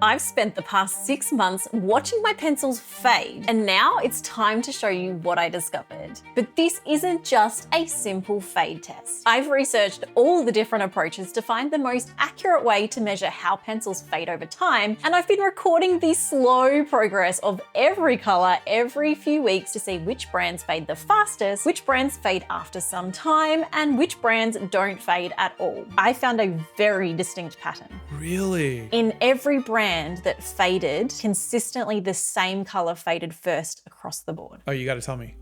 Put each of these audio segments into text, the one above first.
I've spent the past 6 months watching my pencils fade, and now it's time to show you what I discovered. But this isn't just a simple fade test. I've researched all the different approaches to find the most accurate way to measure how pencils fade over time, and I've been recording the slow progress of every color every few weeks to see which brands fade the fastest, which brands fade after some time, and which brands don't fade at all. I found a very distinct pattern. Really? In every brand that faded, consistently the same color faded first across the board. Oh, you gotta tell me.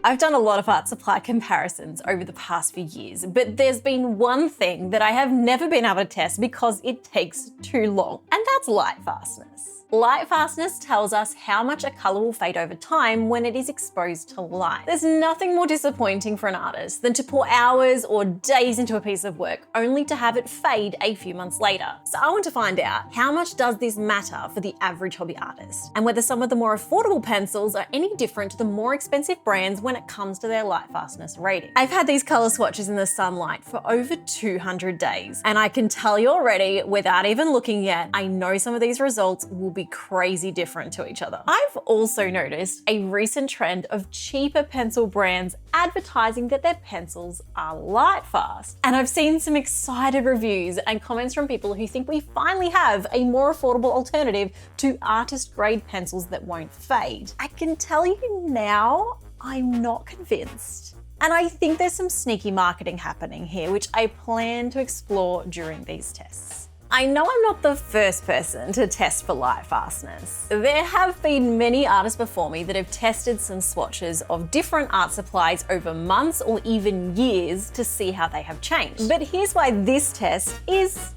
I've done a lot of art supply comparisons over the past few years, but there's been one thing that I have never been able to test because it takes too long, and that's Lightfastness. Lightfastness tells us how much a color will fade over time when it is exposed to light. There's nothing more disappointing for an artist than to pour hours or days into a piece of work only to have it fade a few months later. So I want to find out, how much does this matter for the average hobby artist? And whether some of the more affordable pencils are any different to the more expensive brands when it comes to their Lightfastness rating. I've had these color swatches in the sunlight for over 200 days, and I can tell you already, without even looking yet, I know some of these results will be crazy different to each other. I've also noticed a recent trend of cheaper pencil brands advertising that their pencils are Lightfast. And I've seen some excited reviews and comments from people who think we finally have a more affordable alternative to artist grade pencils that won't fade. I can tell you now, I'm not convinced. And I think there's some sneaky marketing happening here, which I plan to explore during these tests. I know I'm not the first person to test for Lightfastness. There have been many artists before me that have tested some swatches of different art supplies over months or even years to see how they have changed. But here's why this test is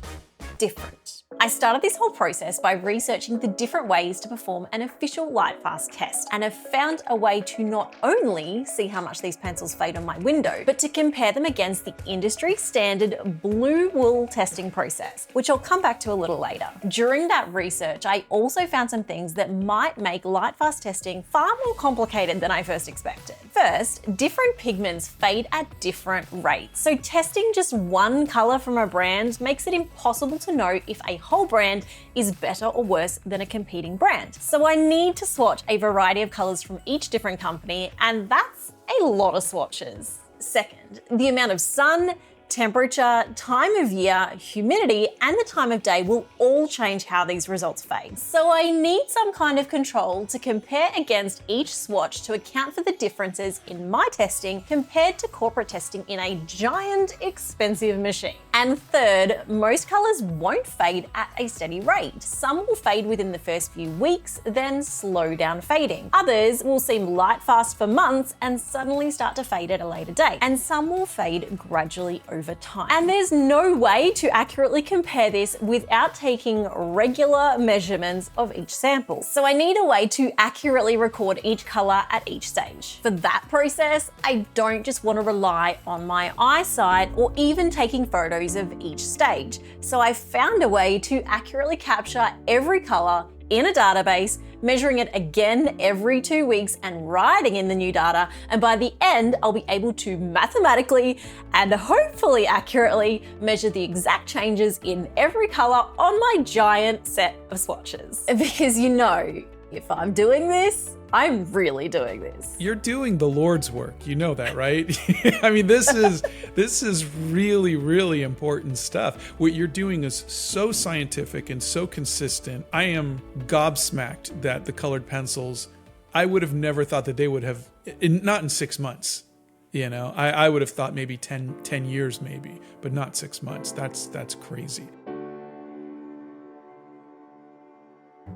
different. I started this whole process by researching the different ways to perform an official Lightfast test, and have found a way to not only see how much these pencils fade on my window, but to compare them against the industry standard blue wool testing process, which I'll come back to a little later. During that research, I also found some things that might make Lightfast testing far more complicated than I first expected. First, different pigments fade at different rates, so testing just one color from a brand makes it impossible to know if a whole brand is better or worse than a competing brand. So I need to swatch a variety of colors from each different company, and that's a lot of swatches. Second, the amount of sun, temperature, time of year, humidity, and the time of day will all change how these results fade. So I need some kind of control to compare against each swatch to account for the differences in my testing compared to corporate testing in a giant, expensive machine. And third, most colors won't fade at a steady rate. Some will fade within the first few weeks, then slow down fading. Others will seem Lightfast for months and suddenly start to fade at a later date. And some will fade gradually over time. And there's no way to accurately compare this without taking regular measurements of each sample. So I need a way to accurately record each color at each stage. For that process, I don't just want to rely on my eyesight or even taking photos of each stage. So I found a way to accurately capture every color in a database, measuring it again every 2 weeks and writing in the new data. And by the end, I'll be able to mathematically and hopefully accurately measure the exact changes in every color on my giant set of swatches. Because you know, if I'm doing this, I'm really doing this. You're doing the Lord's work. You know that, right? I mean, this is really, really important stuff. What you're doing is so scientific and so consistent. I am gobsmacked that the colored pencils, I would have never thought that they would have, not in 6 months. You know, I would have thought maybe 10 years maybe, but not 6 months. That's crazy.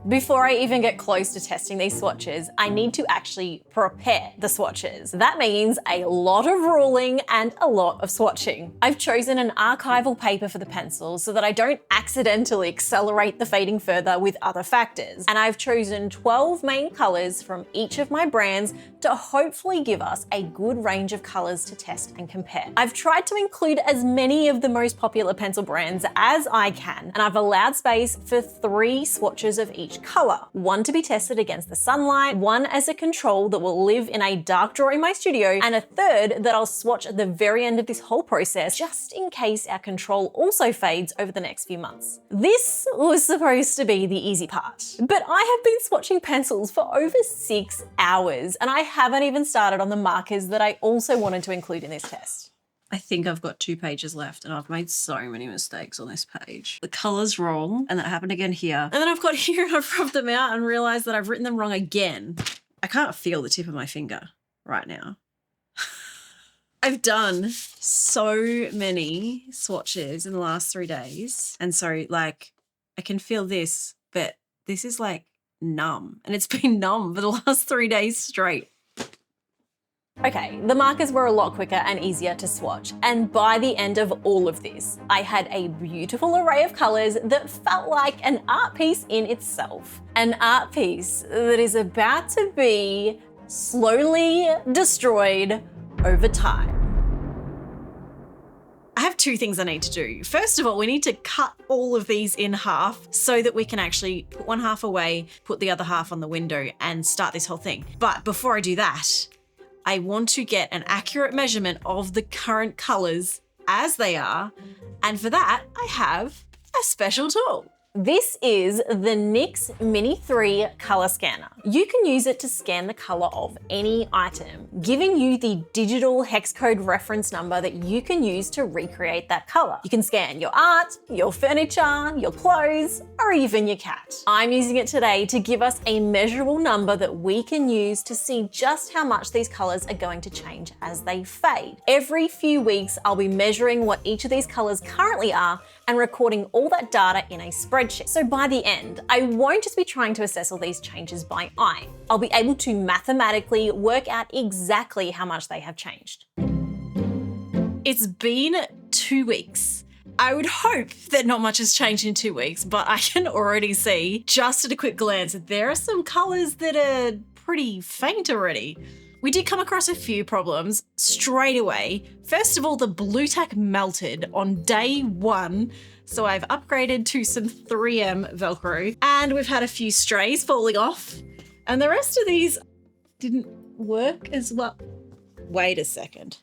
Before I even get close to testing these swatches, I need to actually prepare the swatches. That means a lot of ruling and a lot of swatching. I've chosen an archival paper for the pencils so that I don't accidentally accelerate the fading further with other factors. And I've chosen 12 main colors from each of my brands to hopefully give us a good range of colors to test and compare. I've tried to include as many of the most popular pencil brands as I can, and I've allowed space for 3 swatches of each each color. One to be tested against the sunlight, one as a control that will live in a dark drawer in my studio, and a third that I'll swatch at the very end of this whole process, just in case our control also fades over the next few months. This was supposed to be the easy part, but I have been swatching pencils for over 6 hours, and I haven't even started on the markers that I also wanted to include in this test. I think I've got 2 pages left and I've made so many mistakes on this page. The color's wrong, and that happened again here. And then I've got here and I've rubbed them out and realized that I've written them wrong again. I can't feel the tip of my finger right now. I've done so many swatches in the last 3 days. And so like, I can feel this, but this is like numb, and it's been numb for the last 3 days straight. Okay, the markers were a lot quicker and easier to swatch, and by the end of all of this, I had a beautiful array of colors that felt like an art piece in itself. An art piece that is about to be slowly destroyed over time. I have 2 things I need to do. First of all, we need to cut all of these in half so that we can actually put one half away, put the other half on the window, and start this whole thing. But before I do that, I want to get an accurate measurement of the current colors as they are. And for that, I have a special tool. This is the NYX Mini 3 color scanner. You can use it to scan the color of any item, giving you the digital hex code reference number that you can use to recreate that color. You can scan your art, your furniture, your clothes, or even your cat. I'm using it today to give us a measurable number that we can use to see just how much these colors are going to change as they fade. Every few weeks, I'll be measuring what each of these colors currently are and recording all that data in a spreadsheet. So by the end, I won't just be trying to assess all these changes by eye. I'll be able to mathematically work out exactly how much they have changed. It's been 2 weeks. I would hope that not much has changed in 2 weeks, but I can already see, just at a quick glance, that there are some colors that are pretty faint already. We did come across a few problems straight away. First of all, the blue tack melted on day 1. So I've upgraded to some 3M Velcro, and we've had a few strays falling off, and the rest of these didn't work as well. Wait a second.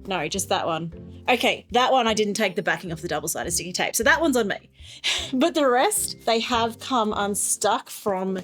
No, just that one. Okay, that one I didn't take the backing off the double-sided sticky tape, so that one's on me. But the rest, they have come unstuck from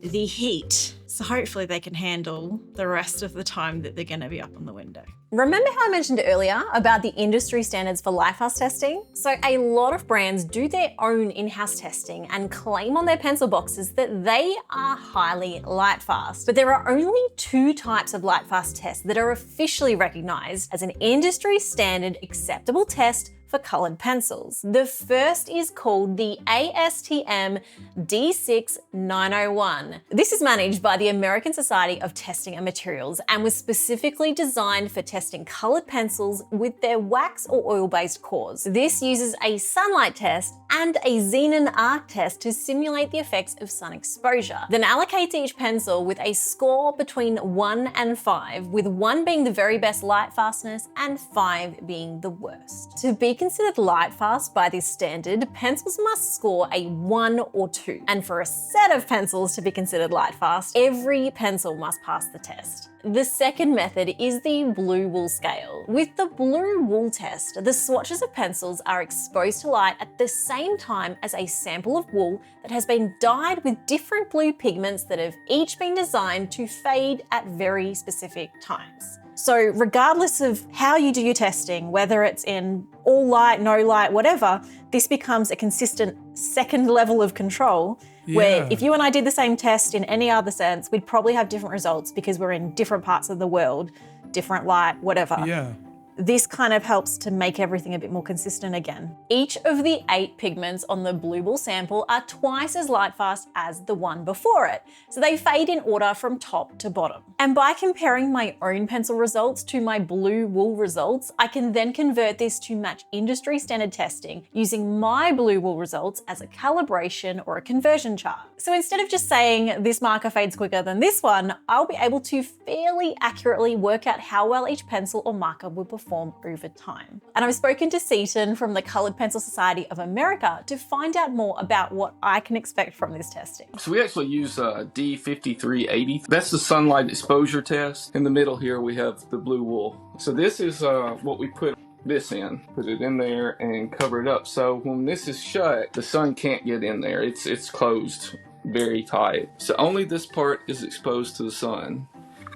the heat. So hopefully they can handle the rest of the time that they're going to be up on the window. Remember how I mentioned earlier about the industry standards for Lightfast testing? So a lot of brands do their own in-house testing and claim on their pencil boxes that they are highly Lightfast. But there are only 2 types of Lightfast tests that are officially recognized as an industry standard acceptable test for colored pencils. The first is called the ASTM D6901. This is managed by the American Society of Testing and Materials and was specifically designed for testing colored pencils with their wax or oil-based cores. This uses a sunlight test and a xenon arc test to simulate the effects of sun exposure, then allocates each pencil with a score between 1 and 5, with 1 being the very best Lightfastness and 5 being the worst. To be considered Lightfast by this standard, pencils must score a 1 or 2. And for a set of pencils to be considered Lightfast, every pencil must pass the test. The second method is the blue wool scale. With the blue wool test, the swatches of pencils are exposed to light at the same time as a sample of wool that has been dyed with different blue pigments that have each been designed to fade at very specific times. So regardless of how you do your testing, whether it's in all light, no light, whatever, this becomes a consistent second level of control where if you and I did the same test in any other sense, we'd probably have different results because we're in different parts of the world, different light, whatever. Yeah. This kind of helps to make everything a bit more consistent again. Each of the 8 pigments on the blue wool sample are twice as Lightfast as the one before it, so they fade in order from top to bottom. And by comparing my own pencil results to my blue wool results, I can then convert this to match industry standard testing using my blue wool results as a calibration or a conversion chart. So instead of just saying this marker fades quicker than this one, I'll be able to fairly accurately work out how well each pencil or marker will perform. form over time. And I've spoken to Seaton from the Coloured Pencil Society of America to find out more about what I can expect from this testing. So we actually use D5380. That's the sunlight exposure test. In the middle here we have the blue wool. So this is what we put this in. Put it in there and cover it up. So when this is shut, the sun can't get in there. It's closed very tight. So only this part is exposed to the sun.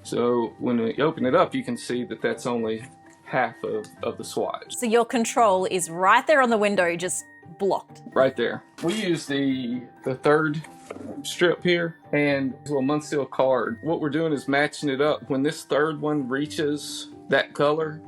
So when we open it up, you can see that that's only half of the swatch. So your control is right there on the window, just blocked. Right there. We use the third strip here and a little Munsil card. What we're doing is matching it up. When this third one reaches that color,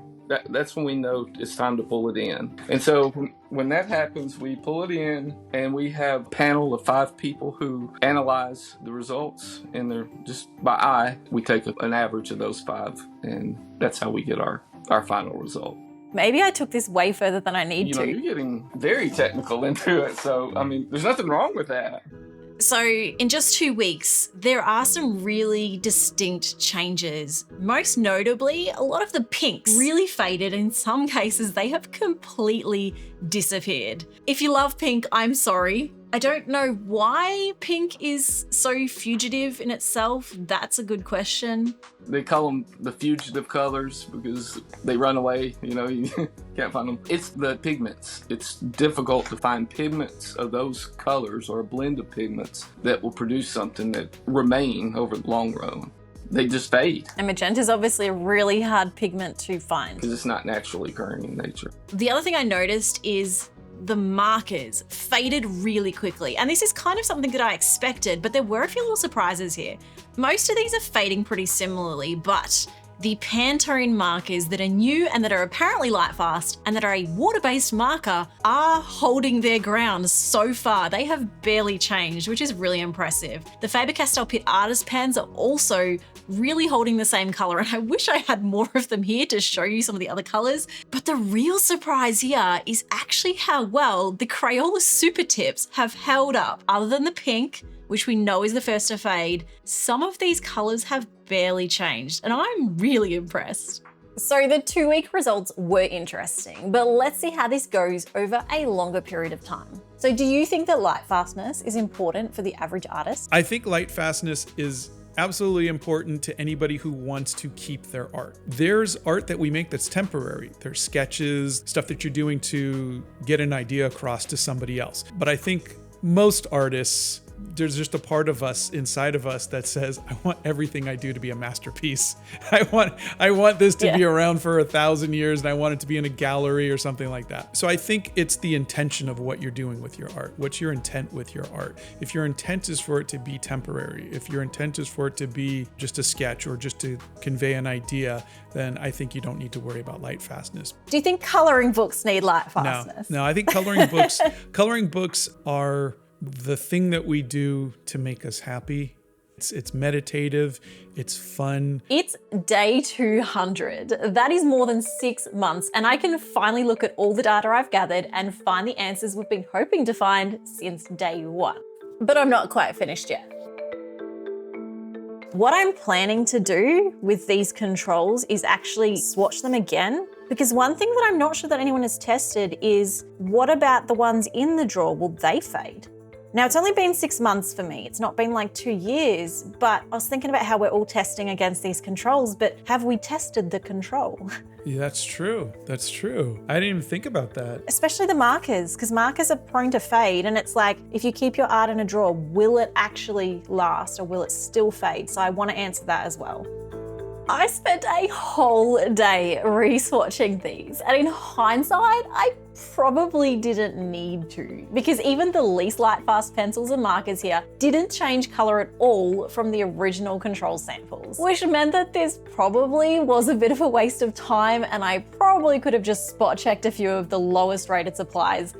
that's when we know it's time to pull it in. And so when that happens, we pull it in and we have a panel of 5 people who analyze the results, and they're just by eye. We take an average of those 5, and that's how we get our final result. Maybe I took this way further than I need to. You're getting very technical into it. So, I mean, there's nothing wrong with that. So in just 2 weeks, there are some really distinct changes. Most notably, a lot of the pinks really faded. In some cases, they have completely disappeared. If you love pink, I'm sorry. I don't know why pink is so fugitive in itself. That's a good question. They call them the fugitive colors because they run away, you can't find them. It's the pigments. It's difficult to find pigments of those colors or a blend of pigments that will produce something that remain over the long run. They just fade. And magenta is obviously a really hard pigment to find. Because it's not naturally occurring in nature. The other thing I noticed is the markers faded really quickly. And this is kind of something that I expected, but there were a few little surprises here. Most of these are fading pretty similarly, but the Pantone markers that are new and that are apparently Lightfast and that are a water-based marker are holding their ground so far. They have barely changed, which is really impressive. The Faber-Castell Pitt Artist Pens are also really holding the same color, and I wish I had more of them here to show you some of the other colors. But the real surprise here is actually how well the Crayola Super Tips have held up. Other than the pink, which we know is the first to fade, some of these colors have barely changed, and I'm really impressed. So the 2-week results were interesting, but let's see how this goes over a longer period of time. So do you think that Lightfastness is important for the average artist? I think Lightfastness is absolutely important to anybody who wants to keep their art. There's art that we make that's temporary. There's sketches, stuff that you're doing to get an idea across to somebody else. But I think most artists, there's just a part of us inside of us that says, I want everything I do to be a masterpiece. I want this to be around for 1,000 years, and I want it to be in a gallery or something like that. So I think it's the intention of what you're doing with your art. What's your intent with your art? If your intent is for it to be temporary, if your intent is for it to be just a sketch or just to convey an idea, then I think you don't need to worry about Lightfastness. Do you think coloring books need Lightfastness? No, I think coloring books are the thing that we do to make us happy. It's meditative, it's fun. It's day 200. That is more than 6 months, and I can finally look at all the data I've gathered and find the answers we've been hoping to find since day 1. But I'm not quite finished yet. What I'm planning to do with these controls is actually swatch them again, because one thing that I'm not sure that anyone has tested is, what about the ones in the drawer? Will they fade? Now, it's only been 6 months for me. It's not been like 2 years, but I was thinking about how we're all testing against these controls, but have we tested the control? Yeah, that's true. That's true. I didn't even think about that. Especially the markers, because markers are prone to fade, and it's like, if you keep your art in a drawer, will it actually last or will it still fade? So I want to answer that as well. I spent a whole day re-swatching these, and in hindsight, I probably didn't need to, because even the least Lightfast pencils and markers here didn't change color at all from the original control samples, which meant that this probably was a bit of a waste of time, and I probably could have just spot checked a few of the lowest rated supplies.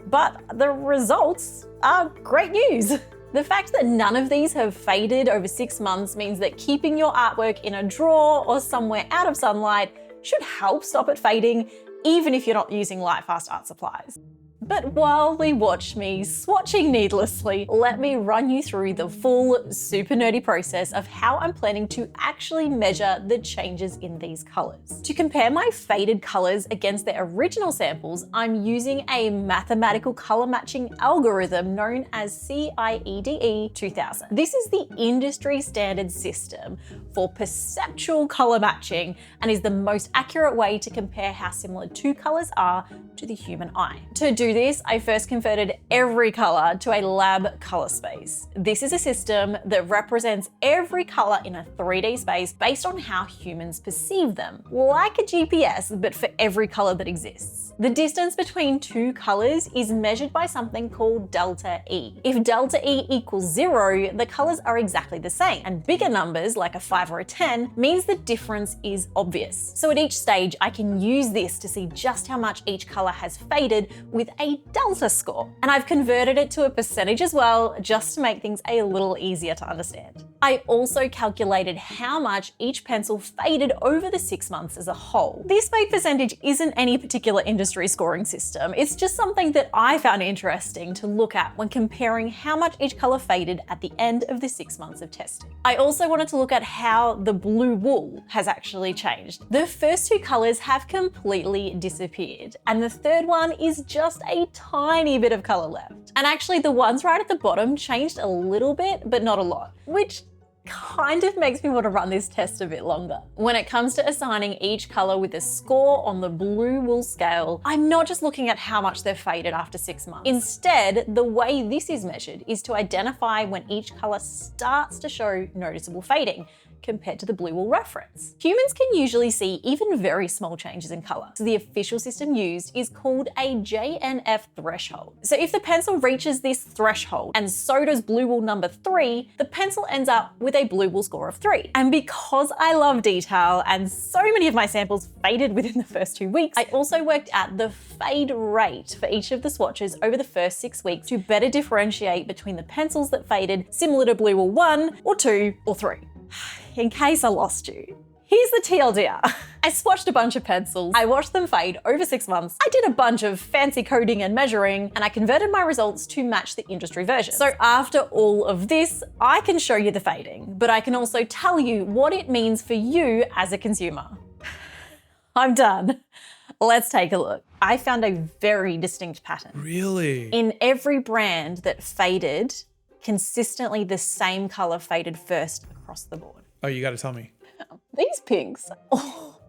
But the results are great news. The fact that none of these have faded over 6 months means that keeping your artwork in a drawer or somewhere out of sunlight should help stop it fading, even if you're not using Lightfast art supplies. But while we watch me swatching needlessly, let me run you through the full, super nerdy process of how I'm planning to actually measure the changes in these colors. To compare my faded colors against their original samples, I'm using a mathematical color matching algorithm known as CIEDE 2000. This is the industry standard system for perceptual color matching and is the most accurate way to compare how similar two colors are to the human eye. To do this, I first converted every color to a lab color space. This is a system that represents every color in a 3D space based on how humans perceive them, like a GPS, but for every color that exists. The distance between two colors is measured by something called delta E. If delta E equals 0, the colors are exactly the same, and bigger numbers, like a 5 or a 10, means the difference is obvious. So at each stage, I can use this to see just how much each color has faded with a delta score. And I've converted it to a percentage as well, just to make things a little easier to understand. I also calculated how much each pencil faded over the 6 months as a whole. This fade percentage isn't any particular industry scoring system. It's just something that I found interesting to look at when comparing how much each color faded at the end of the 6 months of testing. I also wanted to look at how the blue wool has actually changed. The first two colors have completely disappeared, and the third one is just a tiny bit of color left. And actually the ones right at the bottom changed a little bit, but not a lot, which kind of makes me want to run this test a bit longer. When it comes to assigning each color with a score on the blue wool scale, I'm not just looking at how much they've faded after 6 months. Instead, the way this is measured is to identify when each color starts to show noticeable fading compared to the blue wool reference. Humans can usually see even very small changes in color. So the official system used is called a JNF threshold. So if the pencil reaches this threshold, and so does blue wool number 3, the pencil ends up with a blue wool score of 3. And because I love detail and so many of my samples faded within the first 2 weeks, I also worked out the fade rate for each of the swatches over the first 6 weeks to better differentiate between the pencils that faded similar to blue wool 1 or 2 or 3. In case I lost you, here's the TLDR. I swatched a bunch of pencils, I watched them fade over 6 months, I did a bunch of fancy coding and measuring, and I converted my results to match the industry version. So after all of this, I can show you the fading, but I can also tell you what it means for you as a consumer. I'm done. Let's take a look. I found a very distinct pattern. Really? In every brand that faded, consistently the same color faded first across the board. Oh, you got to tell me. These pinks,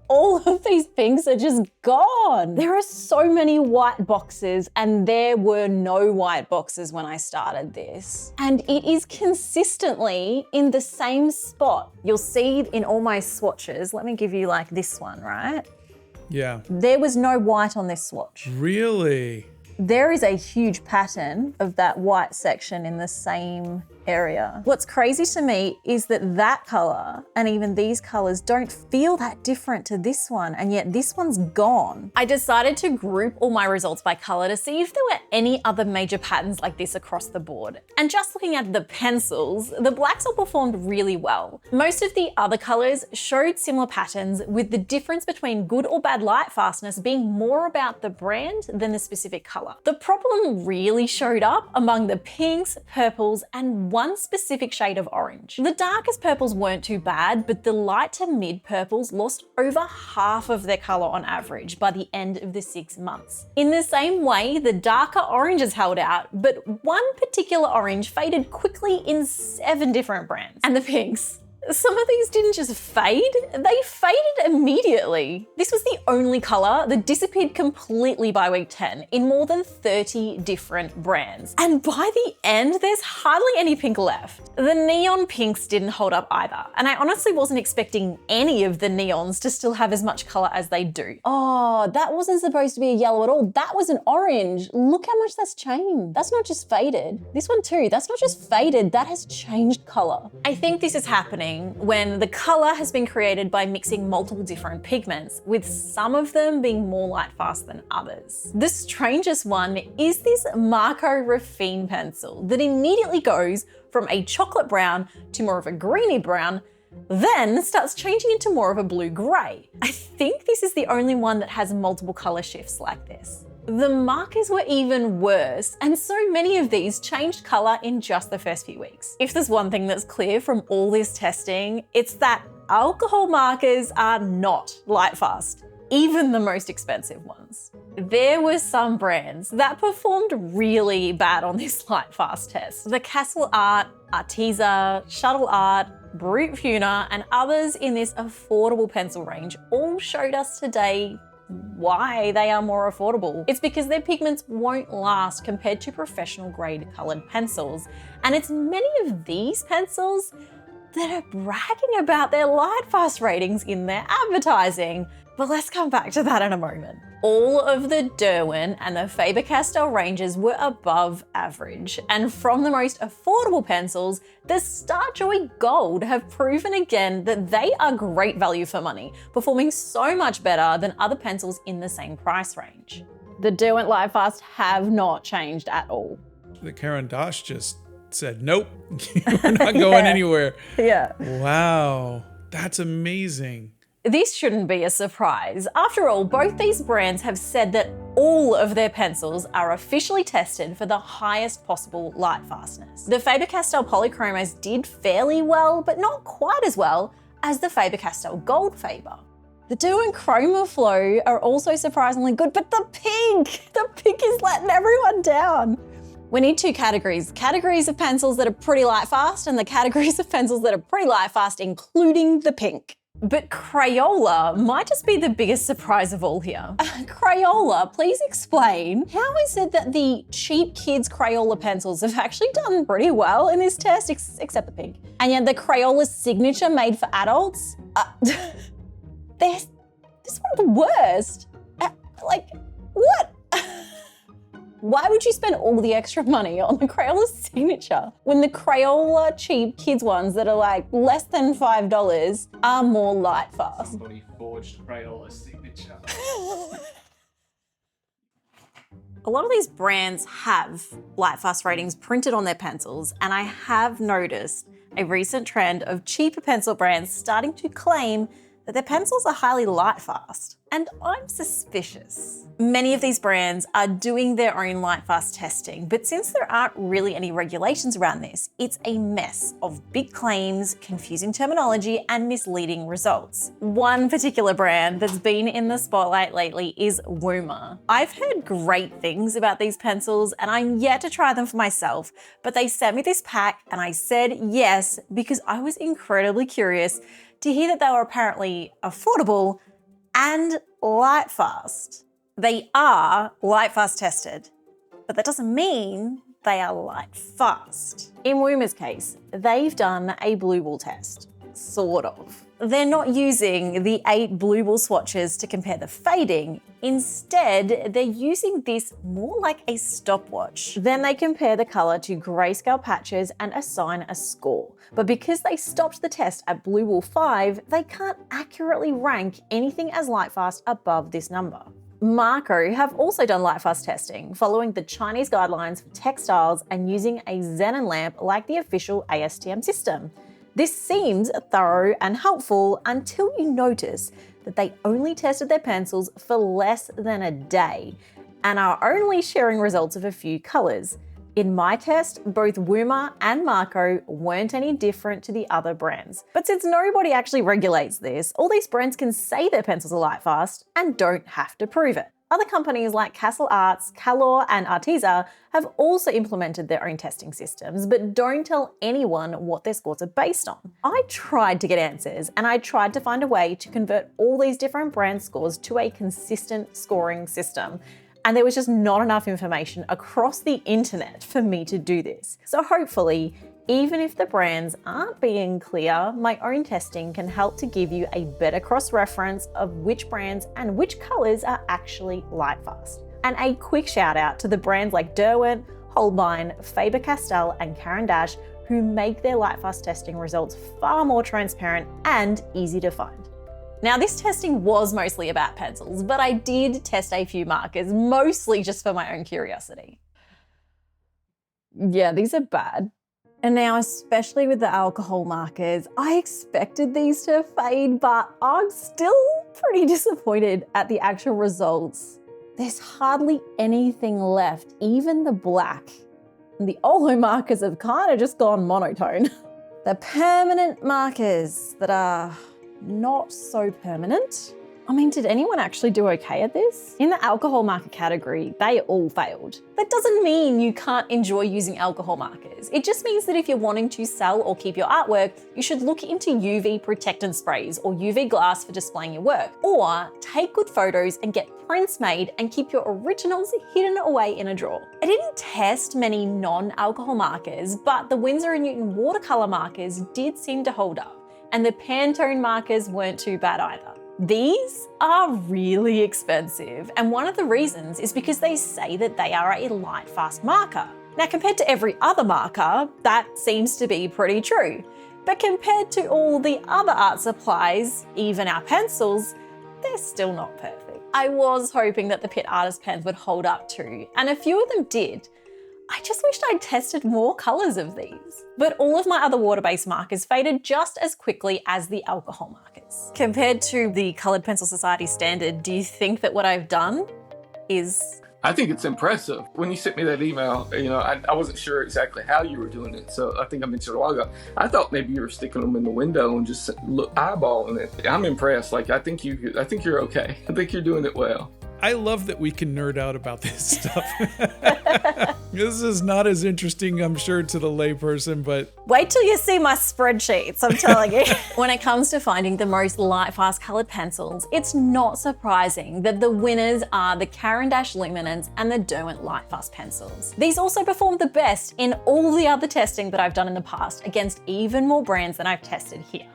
all of these pinks are just gone. There are so many white boxes, and there were no white boxes when I started this. And it is consistently in the same spot. You'll see in all my swatches, let me give you like this one, right? Yeah. There was no white on this swatch. Really? There is a huge pattern of that white section in the same area. What's crazy to me is that that color and even these colors don't feel that different to this one, and yet this one's gone. I decided to group all my results by color to see if there were any other major patterns like this across the board. And just looking at the pencils, the blacks all performed really well. Most of the other colors showed similar patterns, with the difference between good or bad light fastness being more about the brand than the specific color. The problem really showed up among the pinks, purples, and one specific shade of orange. The darkest purples weren't too bad, but the light to mid purples lost over half of their color on average by the end of the 6 months. In the same way, the darker oranges held out, but one particular orange faded quickly in 7 different brands. And the pinks, some of these didn't just fade, they faded immediately. This was the only color that disappeared completely by week 10 in more than 30 different brands. And by the end, there's hardly any pink left. The neon pinks didn't hold up either, and I honestly wasn't expecting any of the neons to still have as much color as they do. Oh, that wasn't supposed to be a yellow at all. That was an orange. Look how much that's changed. That's not just faded. This one too, that's not just faded, that has changed color. I think this is happening when the color has been created by mixing multiple different pigments, with some of them being more light fast than others. The strangest one is this Marco Raffine pencil that immediately goes from a chocolate brown to more of a greeny brown, then starts changing into more of a blue-gray. I think this is the only one that has multiple color shifts like this. The markers were even worse, and so many of these changed colour in just the first few weeks. If there's one thing that's clear from all this testing, it's that alcohol markers are not Lightfast, even the most expensive ones. There were some brands that performed really bad on this Lightfast test. The Castle Art, Arteza, Shuttle Art, Brute Puna, and others in this affordable pencil range all showed us today why they are more affordable. It's because their pigments won't last compared to professional grade colored pencils. And it's many of these pencils that are bragging about their Lightfast ratings in their advertising. But let's come back to that in a moment. All of the Derwent and the Faber-Castell ranges were above average. And from the most affordable pencils, the Starjoy Gold have proven again that they are great value for money, performing so much better than other pencils in the same price range. The Derwent Lightfast have not changed at all. The Caran d'Ache just said, nope, we're not going anywhere. Yeah. Wow, that's amazing. This shouldn't be a surprise. After all, both these brands have said that all of their pencils are officially tested for the highest possible Lightfastness. The Faber-Castell Polychromos did fairly well, but not quite as well as the Faber-Castell Gold Faber. The Derwent Chromaflow are also surprisingly good, but the pink is letting everyone down. We need two categories. Categories of pencils that are pretty Lightfast and the categories of pencils that are pretty Lightfast, including the pink. But Crayola might just be the biggest surprise of all here. Crayola, please explain, how is it that the cheap kids Crayola pencils have actually done pretty well in this test, except the pink? And yet the Crayola signature made for adults, this is one of the worst. Like, what? Why would you spend all the extra money on the Crayola signature when the Crayola cheap kids ones that are like less than $5 are more Lightfast? Somebody forged Crayola signature. A lot of these brands have Lightfast ratings printed on their pencils, and I have noticed a recent trend of cheaper pencil brands starting to claim that their pencils are highly Lightfast, and I'm suspicious. Many of these brands are doing their own Lightfast testing, but since there aren't really any regulations around this, it's a mess of big claims, confusing terminology, and misleading results. One particular brand that's been in the spotlight lately is Woomer. I've heard great things about these pencils, and I'm yet to try them for myself, but they sent me this pack, and I said yes because I was incredibly curious to hear that they were apparently affordable and Lightfast. They are Lightfast tested, but that doesn't mean they are Lightfast. In Woomer's case, they've done a blue ball test, sort of. They're not using the 8 blue ball swatches to compare the fading. Instead, they're using this more like a stopwatch. Then they compare the color to grayscale patches and assign a score. But because they stopped the test at blue ball 5, they can't accurately rank anything as Lightfast above this number. Marco have also done Lightfast testing, following the Chinese guidelines for textiles and using a xenon lamp like the official ASTM system. This seems thorough and helpful until you notice that they only tested their pencils for less than a day and are only sharing results of a few colors. In my test, both Woomer and Marco weren't any different to the other brands. But since nobody actually regulates this, all these brands can say their pencils are Lightfast and don't have to prove it. Other companies like Castle Arts, Calor, and Arteza have also implemented their own testing systems, but don't tell anyone what their scores are based on. I tried to get answers, and I tried to find a way to convert all these different brand scores to a consistent scoring system. And there was just not enough information across the internet for me to do this. So hopefully, even if the brands aren't being clear, my own testing can help to give you a better cross-reference of which brands and which colors are actually Lightfast. And a quick shout out to the brands like Derwent, Holbein, Faber-Castell, and Caran d'Ache, who make their Lightfast testing results far more transparent and easy to find. Now, this testing was mostly about pencils, but I did test a few markers, mostly just for my own curiosity. Yeah, these are bad. And now, especially with the alcohol markers, I expected these to fade, but I'm still pretty disappointed at the actual results. there's hardly anything left, even the black. And the Olo markers have kind of just gone monotone. The permanent markers that are not so permanent. I mean, did anyone actually do okay at this? In the alcohol marker category, they all failed. That doesn't mean you can't enjoy using alcohol markers. It just means that if you're wanting to sell or keep your artwork, you should look into UV protectant sprays or UV glass for displaying your work. Or take good photos and get prints made and keep your originals hidden away in a drawer. I didn't test many non-alcohol markers, but the Winsor & Newton watercolor markers did seem to hold up. And the Pantone markers weren't too bad either. These are really expensive, and one of the reasons is because they say that they are a Lightfast marker. Now, compared to every other marker, that seems to be pretty true. But compared to all the other art supplies, even our pencils, they're still not perfect. I was hoping that the Pitt Artist pens would hold up too, and a few of them did. I just wished I'd tested more colours of these. But all of my other water-based markers faded just as quickly as the alcohol markers. Compared to the Coloured Pencil Society standard, do you think that what I've done is... I think it's impressive. When you sent me that email, I wasn't sure exactly how you were doing it. So I think I mentioned a while ago, I thought maybe you were sticking them in the window and just eyeballing it. I'm impressed. Like, I think you're okay. I think you're doing it well. I love that we can nerd out about this stuff. This is not as interesting, I'm sure, to the layperson, but... Wait till you see my spreadsheets, I'm telling you. When it comes to finding the most Lightfast coloured pencils, it's not surprising that the winners are the Caran d'Ache Luminance and the Derwent Lightfast pencils. These also performed the best in all the other testing that I've done in the past against even more brands than I've tested here.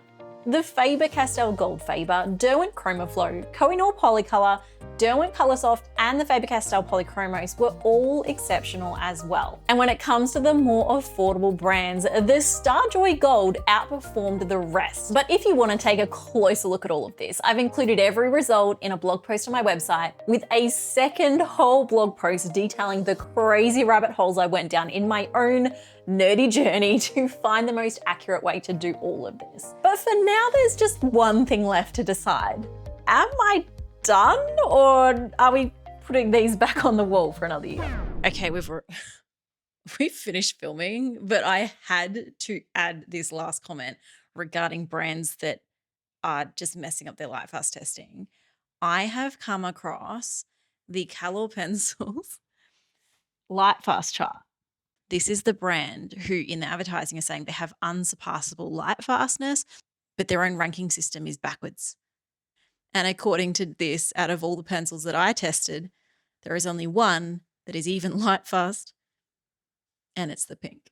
The Faber-Castell Gold Faber, Derwent Chromaflow, Koh-i-Noor Polycolor, Derwent Coloursoft and the Faber-Castell Polychromos were all exceptional as well. And when it comes to the more affordable brands, the Starjoy Gold outperformed the rest. But if you want to take a closer look at all of this, I've included every result in a blog post on my website with a second whole blog post detailing the crazy rabbit holes I went down in my own nerdy journey to find the most accurate way to do all of this. But for now, there's just one thing left to decide. Am I done, or are we putting these back on the wall for another year? Okay, we've finished filming, but I had to add this last comment regarding brands that are just messing up their Lightfast testing. I have come across the Calor Pencils Lightfast chart. This is the brand who in the advertising are saying they have unsurpassable Lightfastness, but their own ranking system is backwards. And according to this, out of all the pencils that I tested, there is only one that is even Lightfast, and it's the pink.